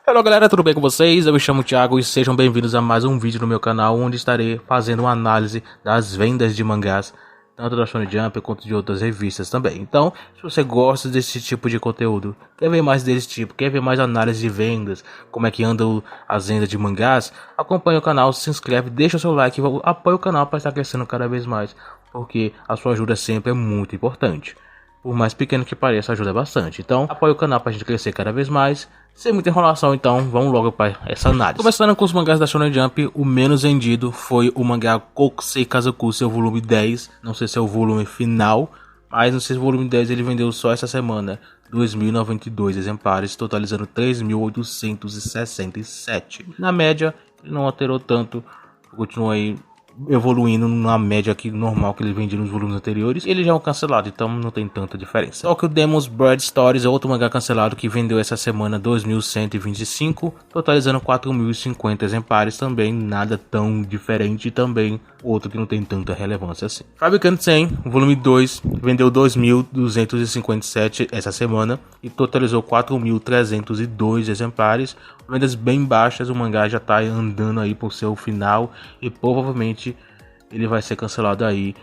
Hello galera, tudo bem com vocês? Eu me chamo Thiago e sejam bem-vindos a mais um vídeo no meu canal, onde estarei fazendo uma análise das vendas de mangás, tanto da Shonen Jump quanto de outras revistas também. Então, se você gosta desse tipo de conteúdo, quer ver mais desse tipo, quer ver mais análise de vendas, como é que andam as vendas de mangás, acompanhe o canal, se inscreve, deixa o seu like e apoie o canal para estar crescendo cada vez mais, porque a sua ajuda sempre é muito importante. Por mais pequeno que pareça, ajuda bastante. Então, apoie o canal pra gente crescer cada vez mais. Sem muita enrolação, então, vamos logo para essa análise. Começando com os mangás da Shonen Jump, o menos vendido foi o mangá Kokusei Kazoku, seu volume 10. Não sei se é o volume final, mas no seu volume 10 ele vendeu só essa semana 2.092 exemplares, totalizando 3.867. Na média, ele não alterou tanto, continua aí evoluindo na média aqui normal que ele vendia nos volumes anteriores. Ele já é um cancelado, então não tem tanta diferença. Só que o Demon's Blood Stories é outro mangá cancelado que vendeu essa semana 2.125, totalizando 4.050 exemplares, também nada tão diferente, também outro que não tem tanta relevância assim. Fabricante 100, volume 2, vendeu 2.257 essa semana e totalizou 4.302 exemplares, vendas bem baixas. O mangá já está andando aí por seu final e provavelmente ele vai ser cancelado aí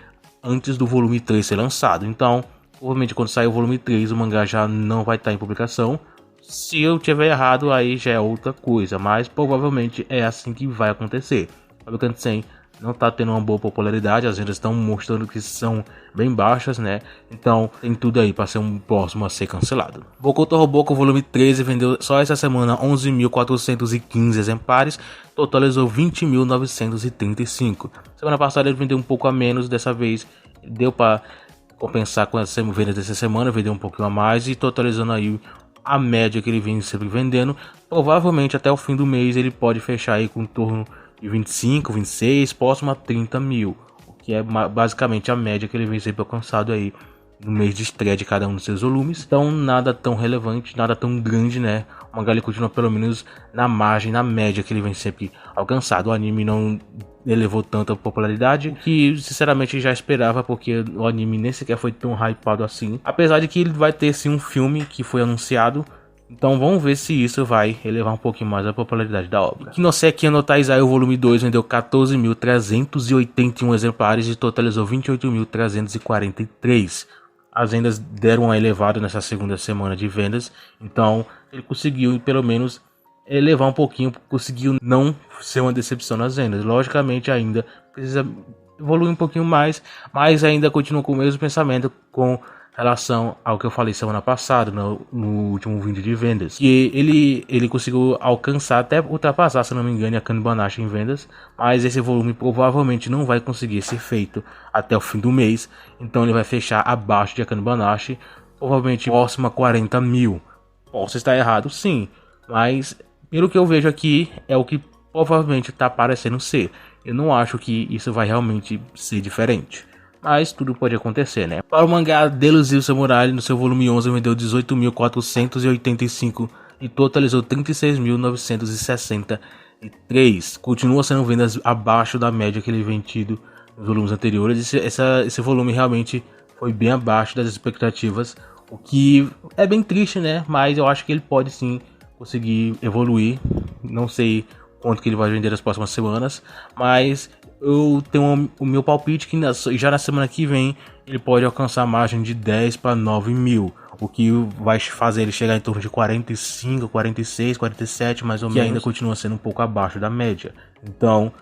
antes do volume 3 ser lançado. Então, provavelmente quando sair o volume 3 o mangá já não vai estar em publicação. Se eu tiver errado aí já é outra coisa, mas provavelmente é assim que vai acontecer. Fabricante 100 não está tendo uma boa popularidade, as vendas estão mostrando que são bem baixas, né? Então tem tudo aí para ser um próximo a ser cancelado. Bokuto Roboco volume 13 vendeu só essa semana 11.415 exemplares, totalizou 20.935. Semana passada ele vendeu um pouco a menos, dessa vez deu para compensar com as vendas dessa semana, vendeu um pouquinho a mais e totalizando aí a média que ele vem sempre vendendo. Provavelmente até o fim do mês ele pode fechar aí com em torno de 25, 26, próximo a 30 mil, o que é basicamente a média que ele vem sempre alcançado aí no mês de estreia de cada um dos seus volumes. Então nada tão relevante, nada tão grande, né? O mangá ele continua pelo menos na margem, na média que ele vem sempre alcançado. O anime não elevou tanta popularidade, o que sinceramente já esperava, porque o anime nem sequer foi tão hypado assim. Apesar de que ele vai ter sim um filme que foi anunciado. Então vamos ver se isso vai elevar um pouquinho mais a popularidade da obra. Kinoseki no Taizai, o volume 2, vendeu 14.381 exemplares e totalizou 28.343. As vendas deram uma elevada nessa segunda semana de vendas, então ele conseguiu pelo menos elevar um pouquinho, conseguiu não ser uma decepção nas vendas. Logicamente ainda precisa evoluir um pouquinho mais, mas ainda continua com o mesmo pensamento com relação ao que eu falei semana passada no último vídeo de vendas, que ele conseguiu alcançar, até ultrapassar, se não me engano, a Kanbanashi em vendas, mas esse volume provavelmente não vai conseguir ser feito até o fim do mês, então ele vai fechar abaixo de Kanbanashi, provavelmente próximo a 40 mil. Posso estar errado, sim, mas pelo que eu vejo aqui é o que provavelmente está parecendo ser. Eu não acho que isso vai realmente ser diferente, mas tudo pode acontecer, né? Para o mangá Delusive Samurai, no seu volume 11, vendeu 18.485 e totalizou 36.963. Continua sendo vendas abaixo da média que ele vendido nos volumes anteriores. Esse volume realmente foi bem abaixo das expectativas, o que é bem triste, né? Mas eu acho que ele pode sim conseguir evoluir. Não sei quanto que ele vai vender nas próximas semanas, mas eu tenho o meu palpite que já na semana que vem ele pode alcançar a margem de 10 para 9 mil, o que vai fazer ele chegar em torno de 45, 46, 47 mais ou menos, que ainda continua sendo um pouco abaixo da média. Então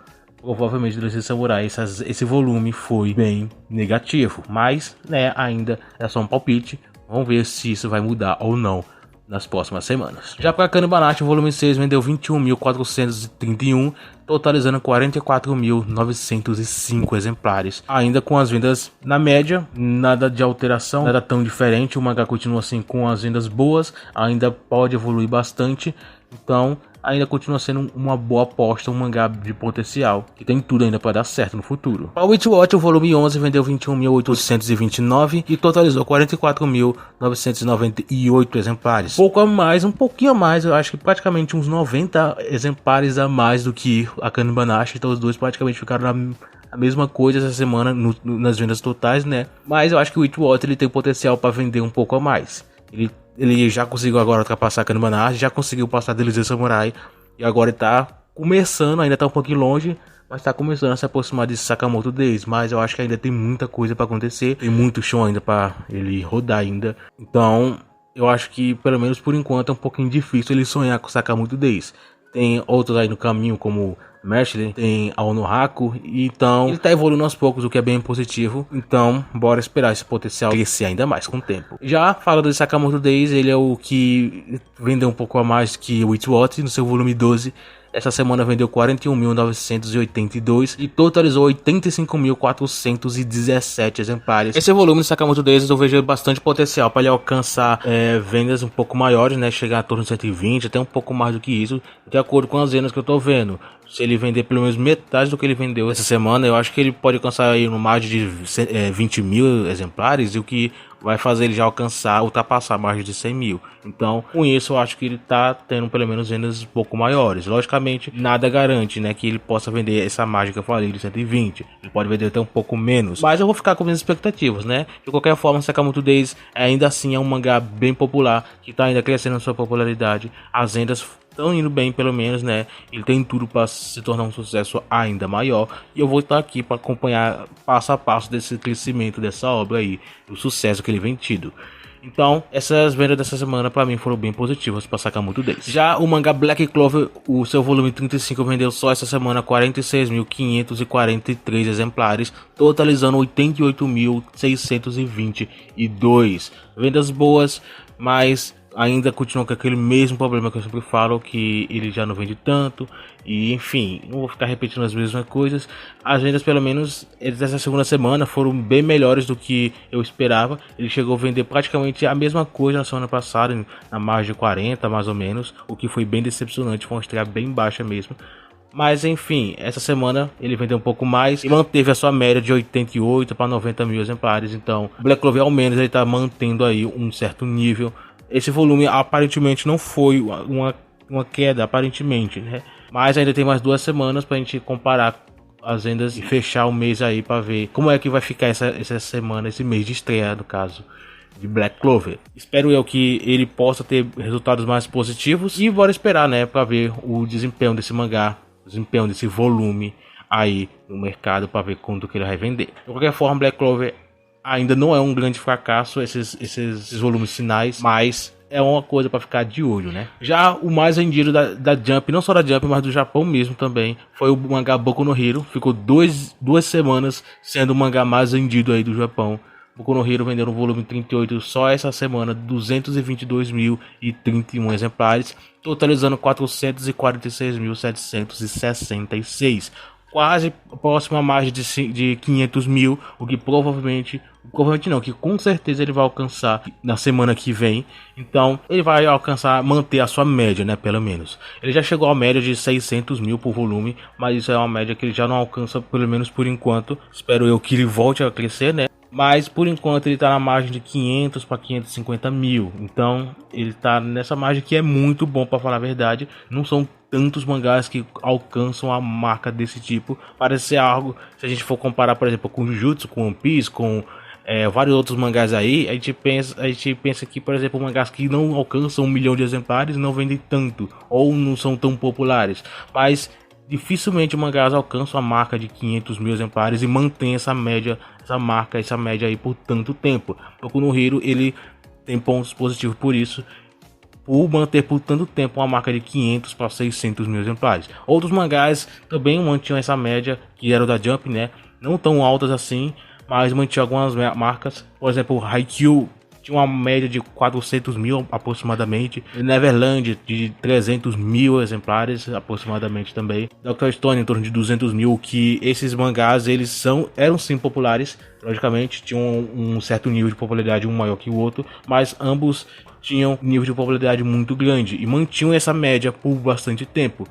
provavelmente Delusive Samurai esse volume foi bem negativo, mas né, ainda é só um palpite. Vamos ver se isso vai mudar ou não nas próximas semanas. Já para Kanbanashi, o volume 6 vendeu 21.431, totalizando 44.905 exemplares. Ainda com as vendas na média, nada de alteração, nada tão diferente. O mangá continua assim com as vendas boas, ainda pode evoluir bastante. Então ainda continua sendo uma boa aposta, um mangá de potencial, que tem tudo ainda para dar certo no futuro. Para Witch Watch, o volume 11 vendeu 21.829 e totalizou 44.998 exemplares. Pouco a mais, um pouquinho a mais, eu acho que praticamente uns 90 exemplares a mais do que a Kanbanashi, então os dois praticamente ficaram a mesma coisa essa semana nas vendas totais, né? Mas eu acho que o Witch Watch ele tem potencial para vender um pouco a mais. Ele Ele já conseguiu agora ultrapassar a Kanban, já conseguiu passar Delícia Samurai. E agora ele tá começando, ainda tá um pouquinho longe, mas tá começando a se aproximar de Sakamoto Days. Mas eu acho que ainda tem muita coisa pra acontecer, tem muito show ainda pra ele rodar ainda. Então eu acho que pelo menos por enquanto é um pouquinho difícil ele sonhar com Sakamoto Days. Tem outros aí no caminho como Meshle, tem Aonohaku, então ele tá evoluindo aos poucos, o que é bem positivo. Então bora esperar esse potencial crescer ainda mais com o tempo. Já falando de Sakamoto Days, ele é o que vendeu um pouco a mais que o Witchwatch no seu volume 12. Essa semana vendeu 41.982 e totalizou 85.417 exemplares. Esse volume de Sakamoto Days eu vejo bastante potencial para ele alcançar vendas um pouco maiores, né? Chegar a torno de 120, até um pouco mais do que isso, de acordo com as vendas que eu tô vendo. Se ele vender pelo menos metade do que ele vendeu essa semana, eu acho que ele pode alcançar aí no margem de 20 mil exemplares, e o que vai fazer ele já ultrapassar a margem de 100 mil. Então, com isso, eu acho que ele tá tendo pelo menos vendas um pouco maiores. Logicamente, nada garante, né, que ele possa vender essa margem que eu falei de 120. Ele pode vender até um pouco menos. Mas eu vou ficar com minhas expectativas, né? De qualquer forma, Sakamoto Days ainda assim é um mangá bem popular, que tá ainda crescendo na sua popularidade. As vendas estão indo bem, pelo menos, né? Ele tem tudo para se tornar um sucesso ainda maior. E eu vou estar aqui para acompanhar passo a passo desse crescimento dessa obra aí, o sucesso que ele vem tido. Então, essas vendas dessa semana para mim foram bem positivas para Sakamoto Days. Já o mangá Black Clover, o seu volume 35 vendeu só essa semana 46.543 exemplares, totalizando 88.622. Vendas boas, mas ainda continua com aquele mesmo problema que eu sempre falo, que ele já não vende tanto. E enfim, não vou ficar repetindo as mesmas coisas. As vendas, pelo menos dessa segunda semana, foram bem melhores do que eu esperava. Ele chegou a vender praticamente a mesma coisa na semana passada, na margem de 40 mais ou menos, o que foi bem decepcionante, foi uma estreia bem baixa mesmo. Mas enfim, essa semana ele vendeu um pouco mais e manteve a sua média de 88 para 90 mil exemplares. Então o Black Clover ao menos ele está mantendo aí um certo nível. Esse volume aparentemente não foi uma queda, aparentemente, né? Mas ainda tem mais 2 semanas pra gente comparar as vendas e fechar o mês aí pra ver como é que vai ficar essa semana, esse mês de estreia, no caso, de Black Clover. Espero eu que ele possa ter resultados mais positivos e bora esperar, né, pra ver o desempenho desse mangá, o desempenho desse volume aí no mercado, pra ver quanto que ele vai vender. De qualquer forma, Black Clover ainda não é um grande fracasso, esses volumes finais, mas é uma coisa para ficar de olho, né? Já o mais vendido da Jump, não só da Jump, mas do Japão mesmo também, foi o mangá Boku no Hero. Ficou duas semanas sendo o mangá mais vendido aí do Japão. Boku no Hero vendeu no volume 38 só essa semana, 222.031 exemplares, totalizando 446.766. Quase próximo a mais de 500 mil, o que provavelmente não, que com certeza ele vai alcançar na semana que vem. Então ele vai manter a sua média, né, pelo menos. Ele já chegou à média de 600 mil por volume, mas isso é uma média que ele já não alcança, pelo menos por enquanto. Espero eu que ele volte a crescer, né. Mas por enquanto ele está na margem de 500 para 550 mil. Então ele está nessa margem que é muito bom, para falar a verdade. Não são tantos mangás que alcançam a marca desse tipo. Parece ser algo, se a gente for comparar, por exemplo, com Jujutsu, com One Piece, com vários outros mangás aí, a gente pensa que, por exemplo, mangás que não alcançam 1 milhão de exemplares não vendem tanto, ou não são tão populares. Mas dificilmente mangás alcançam a marca de 500 mil exemplares e mantém essa média aí por tanto tempo. Boku no Hero, ele tem pontos positivos por isso, por manter por tanto tempo uma marca de 500 para 600 mil exemplares. Outros mangás também mantinham essa média, que era da Jump, né? Não tão altas assim, mas mantinha algumas marcas. Por exemplo, Haikyuu tinha uma média de 400 mil aproximadamente. Neverland de 300 mil exemplares aproximadamente também. Dr. Stone em torno de 200 mil. Que esses mangás eram sim populares. Logicamente tinham um certo nível de popularidade, um maior que o outro, mas ambos tinham um nível de popularidade muito grande e mantinham essa média por bastante tempo.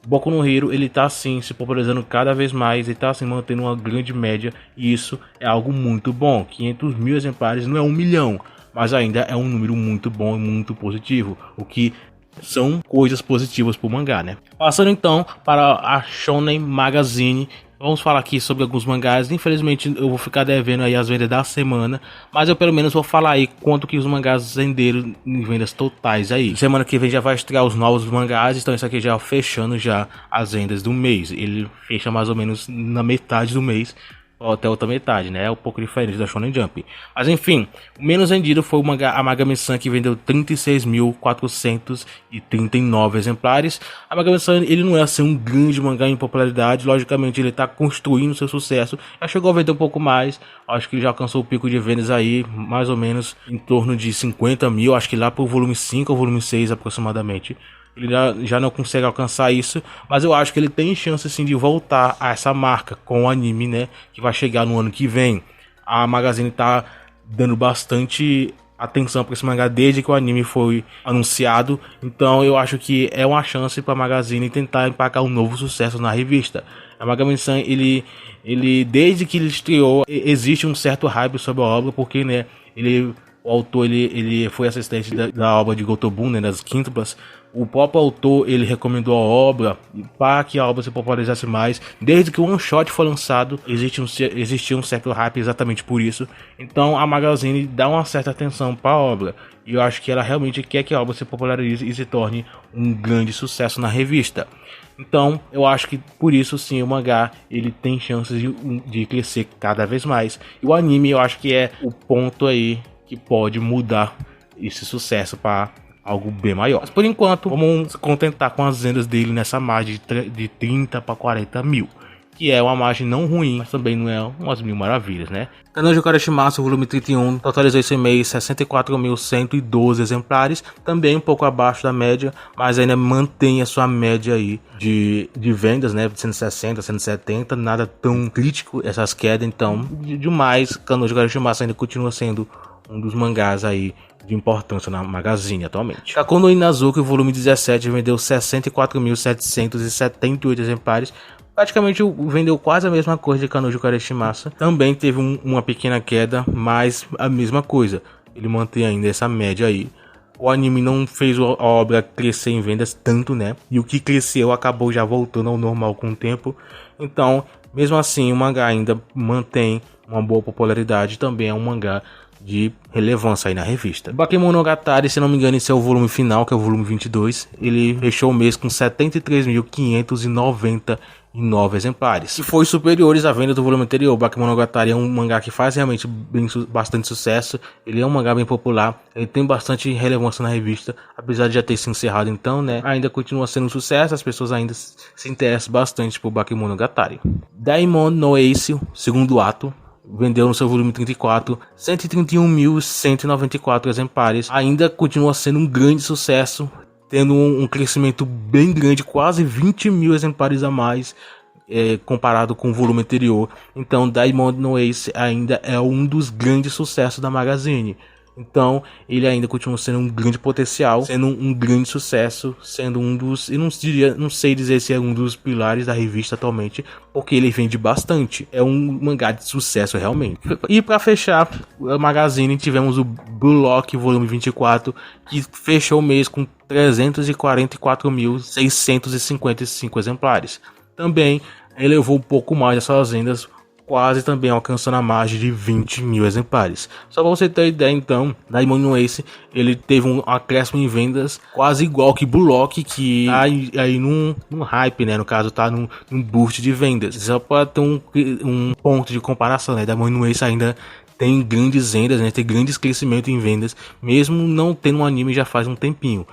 Boku no Hero, ele tá assim se popularizando cada vez mais, ele tá assim mantendo uma grande média, e isso é algo muito bom. 500 mil exemplares não é 1 milhão, mas ainda é um número muito bom e muito positivo, o que são coisas positivas pro mangá, né? Passando então para a Shonen Magazine, vamos falar aqui sobre alguns mangás. Infelizmente eu vou ficar devendo aí as vendas da semana, mas eu pelo menos vou falar aí quanto que os mangás venderam em vendas totais aí. Semana que vem já vai estrear os novos mangás, então isso aqui já fechando já as vendas do mês. Ele fecha mais ou menos na metade do mês, ou até outra metade, né? É um pouco diferente da Shonen Jump. Mas enfim, o menos vendido foi o mangá A Magami-san, que vendeu 36.439 exemplares. A Magami-san, ele não é assim um grande mangá em popularidade, logicamente ele tá construindo seu sucesso. Já chegou a vender um pouco mais, acho que ele já alcançou o pico de vendas aí, mais ou menos em torno de 50 mil, acho que lá pro volume 5 ou volume 6 aproximadamente. Ele já não consegue alcançar isso, mas eu acho que ele tem chance sim de voltar a essa marca com o anime, né, que vai chegar no ano que vem. A Magazine tá dando bastante atenção para esse mangá desde que o anime foi anunciado, então eu acho que é uma chance para a Magazine tentar empacar um novo sucesso na revista. A Magami-san, ele desde que ele estreou, existe um certo hype sobre a obra, porque, né, o autor ele foi assistente da obra de Gotobun, né, das quíntuplas. O próprio autor ele recomendou a obra para que a obra se popularizasse mais. Desde que o One Shot foi lançado, existia um certo hype exatamente por isso. Então a Magazine dá uma certa atenção para a obra. E eu acho que ela realmente quer que a obra se popularize e se torne um grande sucesso na revista. Então eu acho que por isso sim o mangá ele tem chances de crescer cada vez mais. E o anime eu acho que é o ponto aí que pode mudar esse sucesso para algo bem maior. Mas por enquanto, vamos se contentar com as vendas dele nessa margem de 30 para 40 mil. Que é uma margem não ruim, mas também não é umas mil maravilhas, né? Kanojo Kareshimasu, volume 31, totalizou esse mês 64.112 exemplares. Também um pouco abaixo da média, mas ainda mantém a sua média aí de vendas, né? De 160, 170, nada tão crítico essas quedas. Então, demais, Kanojo Kareshimasu ainda continua sendo um dos mangás aí de importância na Magazine atualmente. Kakou no Inazuki, volume 17, vendeu 64.778 exemplares. Praticamente vendeu quase a mesma coisa de Kanojo Kareshimasu. Também teve uma pequena queda, mas a mesma coisa. Ele mantém ainda essa média aí. O anime não fez a obra crescer em vendas tanto, né? E o que cresceu acabou já voltando ao normal com o tempo. Então, mesmo assim, o mangá ainda mantém uma boa popularidade. Também é um mangá de relevância aí na revista. Bakemonogatari, se não me engano, esse é o volume final, que é o volume 22. Ele fechou o mês com 73.599 exemplares, que foi superiores à venda do volume anterior. Bakemonogatari é um mangá que faz realmente bastante sucesso. Ele é um mangá bem popular, ele tem bastante relevância na revista, apesar de já ter se encerrado então, né? Ainda continua sendo um sucesso, as pessoas ainda se interessam bastante por Bakemonogatari. Daimon no Ace, segundo ato, vendeu no seu volume 34 131.194 exemplares. Ainda continua sendo um grande sucesso, tendo um crescimento bem grande, quase 20 mil exemplares a mais comparado com o volume anterior. Então Diamond no Ace ainda é um dos grandes sucessos da Magazine. Então ele ainda continua sendo um grande potencial, sendo um grande sucesso, sendo um dos, eu não sei dizer se é um dos pilares da revista atualmente, porque ele vende bastante. É um mangá de sucesso realmente. E para fechar a Magazine, tivemos o Blue Lock volume 24, que fechou o mês com 344.655 exemplares. Também elevou um pouco mais as suas vendas, quase também alcançando a margem de 20 mil exemplares. Só para você ter ideia então, Daimon no Ace, ele teve um acréscimo em vendas quase igual que Blue Lock, que tá aí num hype, né? No caso, tá num boost de vendas. Só para ter um ponto de comparação, né? Daimon no Ace ainda tem grandes vendas, né? Tem grandes crescimento em vendas, mesmo não tendo um anime já faz um tempinho.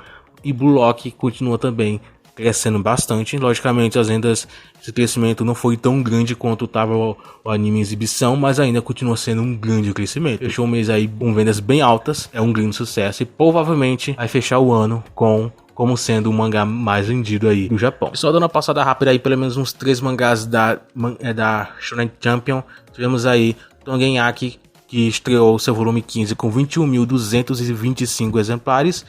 E Blue Lock continua também crescendo bastante. Logicamente as vendas, esse crescimento não foi tão grande quanto estava o anime em exibição, mas ainda continua sendo um grande crescimento. Fechou um mês aí com vendas bem altas, é um grande sucesso e provavelmente vai fechar o ano como sendo o mangá mais vendido aí do Japão. Só dando uma passada rápida aí, pelo menos uns 3 mangás da Shonen Champion. Tivemos aí Tongengaki, que estreou seu volume 15 com 21.225 exemplares.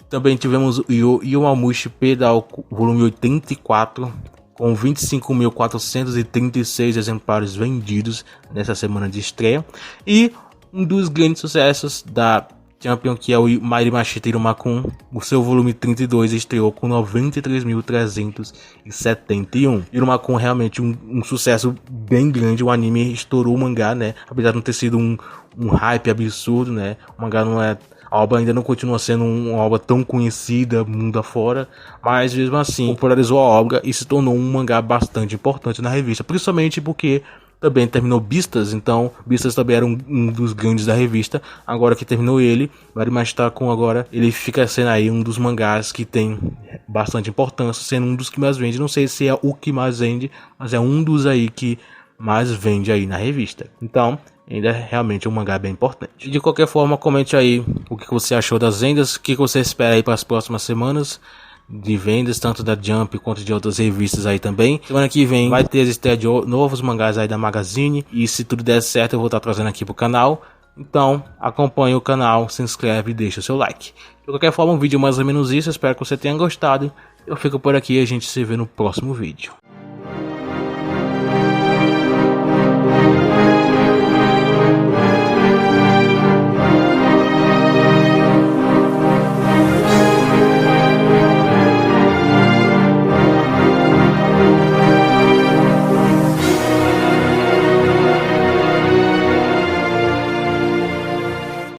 Também tivemos o Yowamushi Pedal, volume 84, com 25.436 exemplares vendidos nessa semana de estreia. E um dos grandes sucessos da Champion, que é o Mighty Machita Irumakun, o seu volume 32 estreou com 93.371. Irumakun realmente um sucesso bem grande, o anime estourou o mangá, né? Apesar de não ter sido um hype absurdo, né? O mangá não é... A obra ainda não continua sendo uma obra tão conhecida mundo afora, mas mesmo assim popularizou a obra e se tornou um mangá bastante importante na revista, principalmente porque também terminou Beastars, então Beastars também era um dos grandes da revista. Agora que terminou ele, Mighty Machita Kun agora, ele fica sendo aí um dos mangás que tem bastante importância, sendo um dos que mais vende. Não sei se é o que mais vende, mas é um dos aí que mais vende aí na revista. Então, ainda é realmente um mangá bem importante. De qualquer forma, comente aí o que você achou das vendas, o que você espera aí para as próximas semanas de vendas, tanto da Jump quanto de outras revistas aí também. Semana que vem vai ter estreia de novos mangás aí da Magazine, e se tudo der certo eu vou estar trazendo aqui pro canal. Então acompanhe o canal, se inscreve e deixa o seu like. De qualquer forma, um vídeo mais ou menos isso, espero que você tenha gostado. Eu fico por aqui e a gente se vê no próximo vídeo.